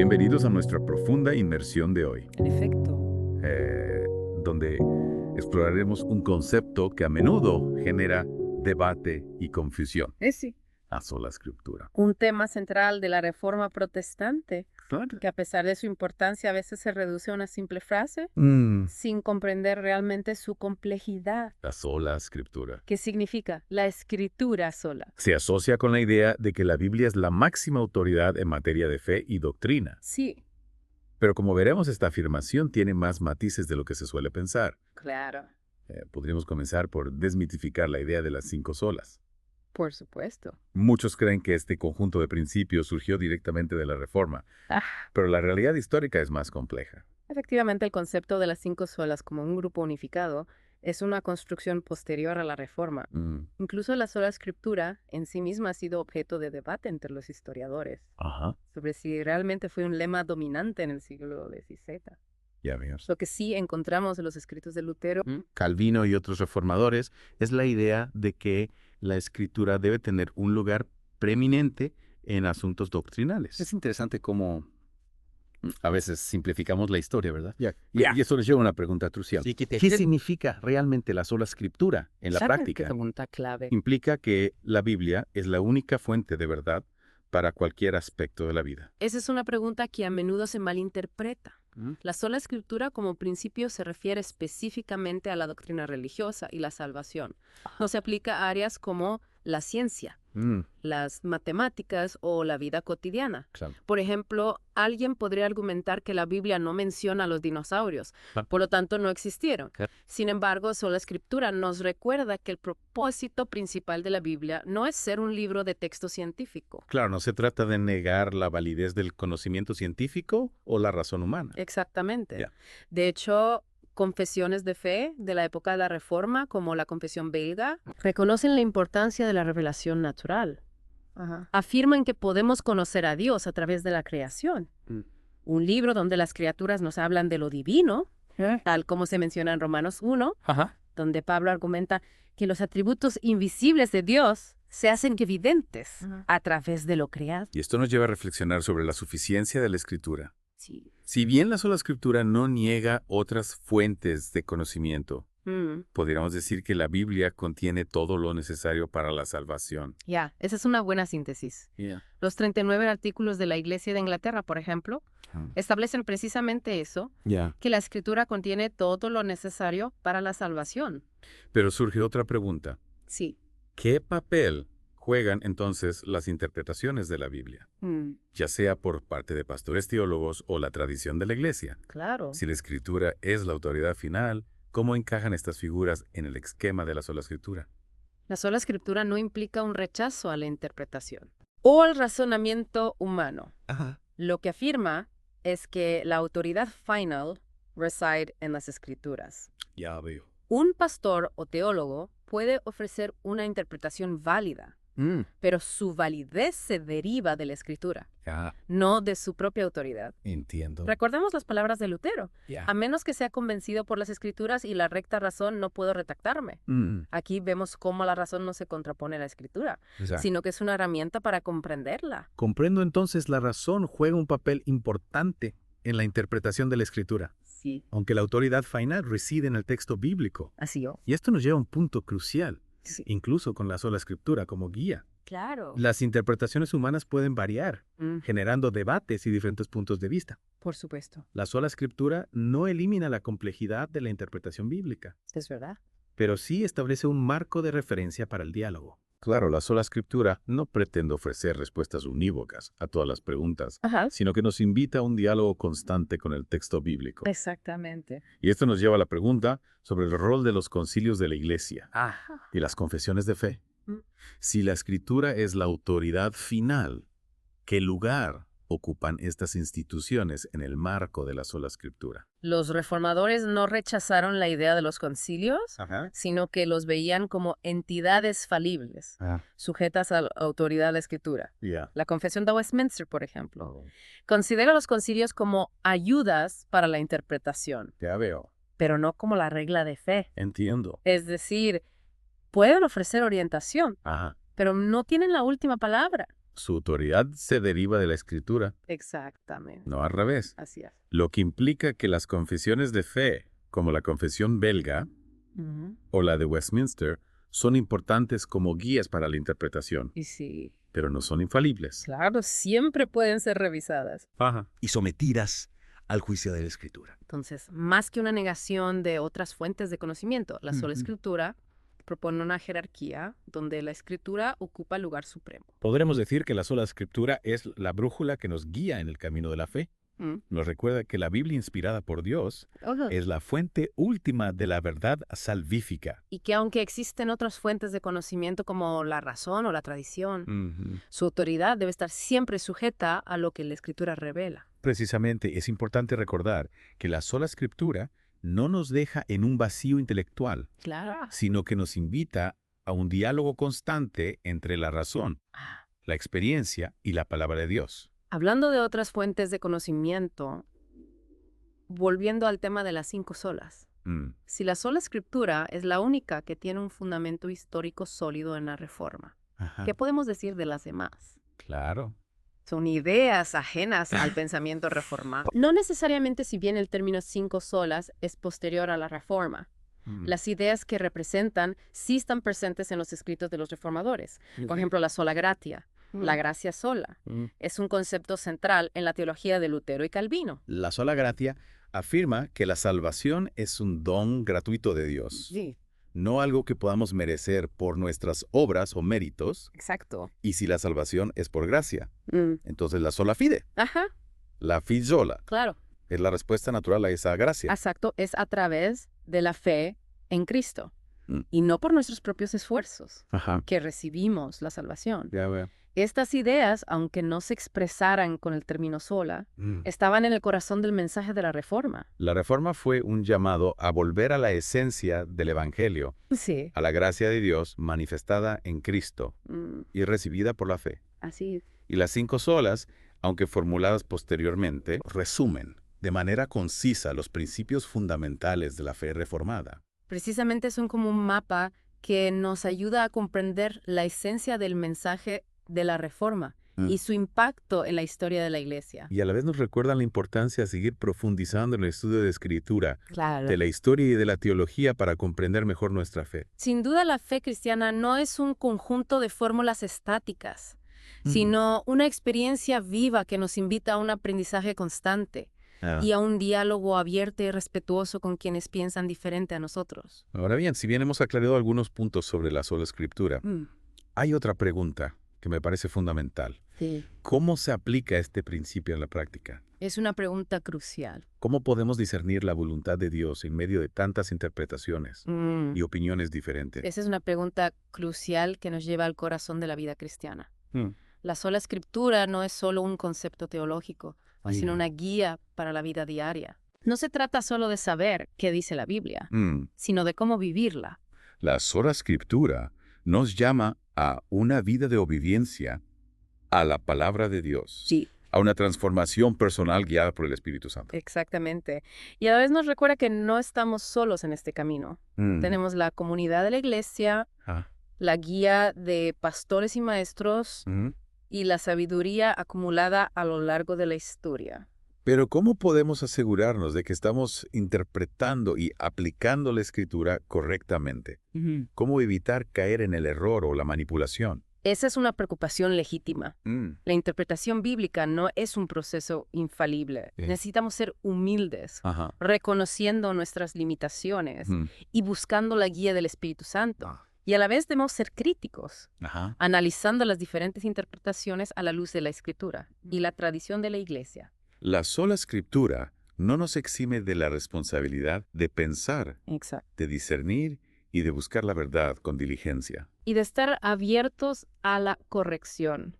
Bienvenidos a nuestra profunda inmersión de hoy, En efecto. donde exploraremos un concepto que a menudo genera debate y confusión, Sí. la sola escritura. Un tema central de la Reforma Protestante, Claro. que a pesar de su importancia a veces se reduce a una simple frase, sin comprender realmente su complejidad. La sola escritura. ¿Qué significa? La escritura sola. Se asocia con la idea de que la Biblia es la máxima autoridad en materia de fe y doctrina. Sí, Pero como veremos, esta afirmación tiene más matices de lo que se suele pensar. claro. Podríamos comenzar por desmitificar la idea de las 5 solas. Por supuesto. Muchos creen que este conjunto de principios surgió directamente de la Reforma, Ah, pero la realidad histórica es más compleja. efectivamente, el concepto de las 5 solas como un grupo unificado es una construcción posterior a la Reforma. Incluso la sola escritura en sí misma ha sido objeto de debate entre los historiadores Ajá, sobre si realmente fue un lema dominante en el siglo XVI. ya veo. Lo que sí encontramos en los escritos de Lutero, Calvino y otros reformadores, es la idea de que la escritura debe tener un lugar preeminente en asuntos doctrinales. Es interesante cómo a veces simplificamos la historia, ¿verdad? Ya. Y eso nos lleva a una pregunta crucial. Sí, ¿qué significa realmente la sola escritura en la ¿saben qué práctica? pregunta clave? Implica que la Biblia es la única fuente de verdad para cualquier aspecto de la vida. Esa es una pregunta que a menudo se malinterpreta. ¿Mm? La sola escritura como principio se refiere específicamente a la doctrina religiosa y la salvación. No se aplica a áreas como la ciencia, las matemáticas o la vida cotidiana. Claro. Por ejemplo, alguien podría argumentar que la Biblia no menciona a los dinosaurios, Claro. por lo tanto no existieron. Claro. Sin embargo, sola escritura nos recuerda que el propósito principal de la Biblia no es ser un libro de texto científico. Claro, no se trata de negar la validez del conocimiento científico o la razón humana. Exactamente. Ya. De hecho, confesiones de fe de la época de la Reforma, como la confesión belga, reconocen la importancia de la revelación natural. Afirman que podemos conocer a Dios a través de la creación. Mm. Un libro donde las criaturas nos hablan de lo divino, tal como se menciona en Romanos 1, Ajá. donde Pablo argumenta que los atributos invisibles de Dios se hacen evidentes a través de lo creado. Y esto nos lleva a reflexionar sobre la suficiencia de la escritura. Sí. Si bien la sola escritura no niega otras fuentes de conocimiento, podríamos decir que la Biblia contiene todo lo necesario para la salvación. Ya, esa es una buena síntesis. Los 39 artículos de la Iglesia de Inglaterra, por ejemplo, establecen precisamente eso, Ya. que la Escritura contiene todo lo necesario para la salvación. Pero surge otra pregunta. Sí. ¿Qué papel juegan entonces las interpretaciones de la Biblia? Ya sea por parte de pastores teólogos o la tradición de la Iglesia. Claro. Si la Escritura es la autoridad final, ¿cómo encajan estas figuras en el esquema de la sola Escritura? La sola Escritura no implica un rechazo a la interpretación o al razonamiento humano. Ajá. Lo que afirma es que la autoridad final reside en las Escrituras. Ya veo. Un pastor o teólogo puede ofrecer una interpretación válida, pero su validez se deriva de la Escritura, Ya no de su propia autoridad. entiendo. Recordemos las palabras de Lutero. Ya. A menos que sea convencido por las Escrituras y la recta razón, no puedo retractarme. Aquí vemos cómo la razón no se contrapone a la Escritura, Exacto. sino que es una herramienta para comprenderla. Comprendo entonces la razón juega un papel importante en la interpretación de la Escritura, Sí. aunque la autoridad final reside en el texto bíblico. Así yo. Y esto nos lleva a un punto crucial, Sí. incluso con la sola Escritura como guía. Claro. Las interpretaciones humanas pueden variar, Mm, generando debates y diferentes puntos de vista. por supuesto. La sola Escritura no elimina la complejidad de la interpretación bíblica, Es verdad. pero sí establece un marco de referencia para el diálogo. Claro, la sola Escritura no pretende ofrecer respuestas unívocas a todas las preguntas, Ajá. sino que nos invita a un diálogo constante con el texto bíblico. Exactamente. Y esto nos lleva a la pregunta sobre el rol de los concilios de la Iglesia Ah, y las confesiones de fe. Mm. Si la Escritura es la autoridad final, ¿qué lugar ocupan estas instituciones en el marco de la sola Escritura? Los reformadores no rechazaron la idea de los concilios, ajá. sino que los veían como entidades falibles, Ah, sujetas a la autoridad de la Escritura. Ya. La Confesión de Westminster, por ejemplo, considera los concilios como ayudas para la interpretación, Ya veo. pero no como la regla de fe. Entiendo. Es decir, pueden ofrecer orientación, Ajá. pero no tienen la última palabra. Su autoridad se deriva de la Escritura, Exactamente. no al revés. Así es. Lo que implica que las confesiones de fe, como la confesión belga o la de Westminster, son importantes como guías para la interpretación, Y sí, pero no son infalibles. claro, siempre pueden ser revisadas. Ajá. Y sometidas al juicio de la Escritura. Entonces, más que una negación de otras fuentes de conocimiento, la sola Escritura propone una jerarquía donde la Escritura ocupa el lugar supremo. Podremos decir que la sola Escritura es la brújula que nos guía en el camino de la fe. Nos recuerda que la Biblia inspirada por Dios es la fuente última de la verdad salvífica. Y que aunque existen otras fuentes de conocimiento como la razón o la tradición, su autoridad debe estar siempre sujeta a lo que la Escritura revela. Precisamente es importante recordar que la sola Escritura no nos deja en un vacío intelectual, Claro. sino que nos invita a un diálogo constante entre la razón, la experiencia y la palabra de Dios. Hablando de otras fuentes de conocimiento, volviendo al tema de las 5 solas. Si la sola Escritura es la única que tiene un fundamento histórico sólido en la Reforma, ¿qué podemos decir de las demás? Claro. Son ideas ajenas al pensamiento reformado. No necesariamente, si bien el término 5 solas es posterior a la Reforma. Las ideas que representan sí están presentes en los escritos de los reformadores. Por ejemplo, la sola gratia, la gracia sola. Es un concepto central en la teología de Lutero y Calvino. La sola gratia afirma que la salvación es un don gratuito de Dios. Sí, No algo que podamos merecer por nuestras obras o méritos, exacto. y si la salvación es por gracia. Entonces la sola fide, Ajá, la fide sola, claro. es la respuesta natural a esa gracia. Exacto, es a través de la fe en Cristo. Mm. Y no por nuestros propios esfuerzos Ajá, que recibimos la salvación. ya veo. Estas ideas, aunque no se expresaran con el término sola, estaban en el corazón del mensaje de la Reforma. La Reforma fue un llamado a volver a la esencia del Evangelio, Sí. a la gracia de Dios manifestada en Cristo y recibida por la fe. Así. Y las 5 solas, aunque formuladas posteriormente, resumen de manera concisa los principios fundamentales de la fe reformada. Precisamente son como un mapa que nos ayuda a comprender la esencia del mensaje de la Reforma y su impacto en la historia de la Iglesia. Y a la vez nos recuerdan la importancia de seguir profundizando en el estudio de Escritura, Claro. de la historia y de la teología para comprender mejor nuestra fe. Sin duda, la fe cristiana no es un conjunto de fórmulas estáticas, sino una experiencia viva que nos invita a un aprendizaje constante y a un diálogo abierto y respetuoso con quienes piensan diferente a nosotros. Ahora bien, si bien hemos aclarado algunos puntos sobre la sola Escritura, hay otra pregunta que me parece fundamental. Sí. ¿Cómo se aplica este principio en la práctica? Es una pregunta crucial. ¿Cómo podemos discernir la voluntad de Dios en medio de tantas interpretaciones y opiniones diferentes? Esa es una pregunta crucial que nos lleva al corazón de la vida cristiana. La sola Escritura no es solo un concepto teológico, sino una guía para la vida diaria. No se trata solo de saber qué dice la Biblia, sino de cómo vivirla. La sola Escritura nos llama a una vida de obediencia a la palabra de Dios, Sí, a una transformación personal guiada por el Espíritu Santo. exactamente. Y a la vez nos recuerda que no estamos solos en este camino. Tenemos la comunidad de la iglesia, la guía de pastores y maestros y la sabiduría acumulada a lo largo de la historia. Pero ¿cómo podemos asegurarnos de que estamos interpretando y aplicando la Escritura correctamente? ¿Cómo evitar caer en el error o la manipulación? Esa es una preocupación legítima. La interpretación bíblica no es un proceso infalible. Sí. Necesitamos ser humildes, Ajá. reconociendo nuestras limitaciones y buscando la guía del Espíritu Santo. Y a la vez debemos ser críticos, Ajá. analizando las diferentes interpretaciones a la luz de la Escritura y la tradición de la Iglesia. La sola Escritura no nos exime de la responsabilidad de pensar, Exacto. de discernir y de buscar la verdad con diligencia. Y de estar abiertos a la corrección,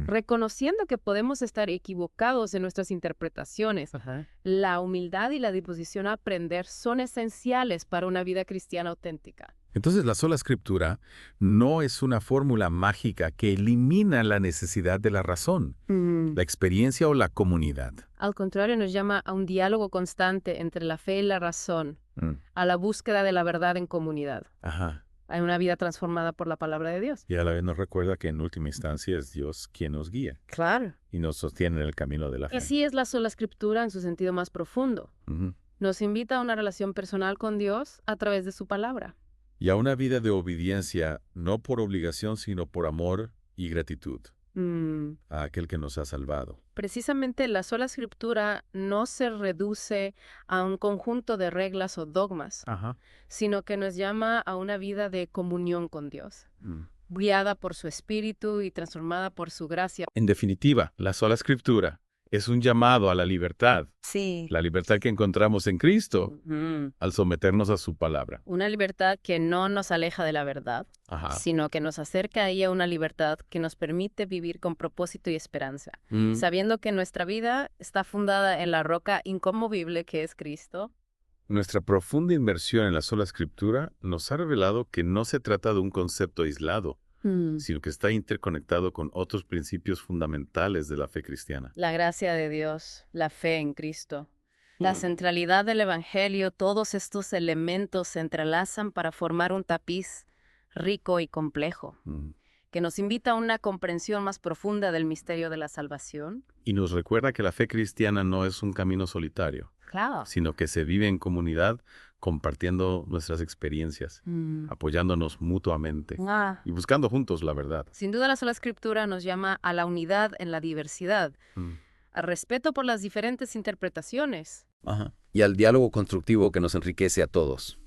reconociendo que podemos estar equivocados en nuestras interpretaciones. La humildad y la disposición a aprender son esenciales para una vida cristiana auténtica. Entonces, la sola Escritura no es una fórmula mágica que elimina la necesidad de la razón, la experiencia o la comunidad. Al contrario, nos llama a un diálogo constante entre la fe y la razón, a la búsqueda de la verdad en comunidad. Ajá. Hay una vida transformada por la palabra de Dios. Y a la vez nos recuerda que en última instancia es Dios quien nos guía. Claro. Y nos sostiene en el camino de la fe. Así es la sola escritura en su sentido más profundo. Nos invita a una relación personal con Dios a través de su palabra. Y a una vida de obediencia, no por obligación, sino por amor y gratitud a aquel que nos ha salvado. Precisamente la sola escritura no se reduce a un conjunto de reglas o dogmas, sino que nos llama a una vida de comunión con Dios, guiada por su espíritu y transformada por su gracia. En definitiva, la sola escritura es un llamado a la libertad. Sí. La libertad que encontramos en Cristo al someternos a su palabra. Una libertad que no nos aleja de la verdad, sino que nos acerca ahí a una libertad que nos permite vivir con propósito y esperanza, sabiendo que nuestra vida está fundada en la roca inconmovible que es Cristo. Nuestra profunda inmersión en la sola escritura nos ha revelado que no se trata de un concepto aislado, sino que está interconectado con otros principios fundamentales de la fe cristiana. La gracia de Dios, la fe en Cristo, la centralidad del Evangelio, todos estos elementos se entrelazan para formar un tapiz rico y complejo, que nos invita a una comprensión más profunda del misterio de la salvación. Y nos recuerda que la fe cristiana no es un camino solitario, sino que se vive en comunidad, compartiendo nuestras experiencias, apoyándonos mutuamente y buscando juntos la verdad. Sin duda la sola escritura nos llama a la unidad en la diversidad, al respeto por las diferentes interpretaciones. Y al diálogo constructivo que nos enriquece a todos.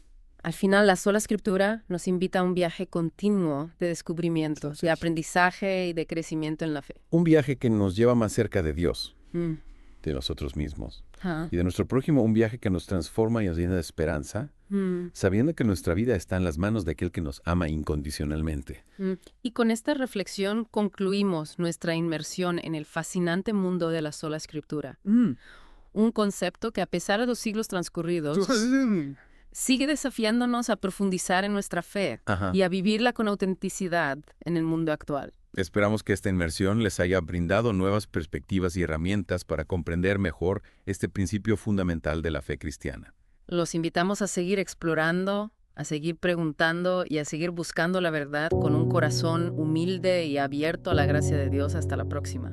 Al final, la sola escritura nos invita a un viaje continuo de descubrimiento, de aprendizaje y de crecimiento en la fe. Un viaje que nos lleva más cerca de Dios, de nosotros mismos. Y de nuestro prójimo, un viaje que nos transforma y nos llena de esperanza, sabiendo que nuestra vida está en las manos de aquel que nos ama incondicionalmente. Y con esta reflexión concluimos nuestra inmersión en el fascinante mundo de la sola escritura. Un concepto que a pesar de los siglos transcurridos, sigue desafiándonos a profundizar en nuestra fe y a vivirla con autenticidad en el mundo actual. Esperamos que esta inmersión les haya brindado nuevas perspectivas y herramientas para comprender mejor este principio fundamental de la fe cristiana. Los invitamos a seguir explorando, a seguir preguntando y a seguir buscando la verdad con un corazón humilde y abierto a la gracia de Dios. Hasta la próxima.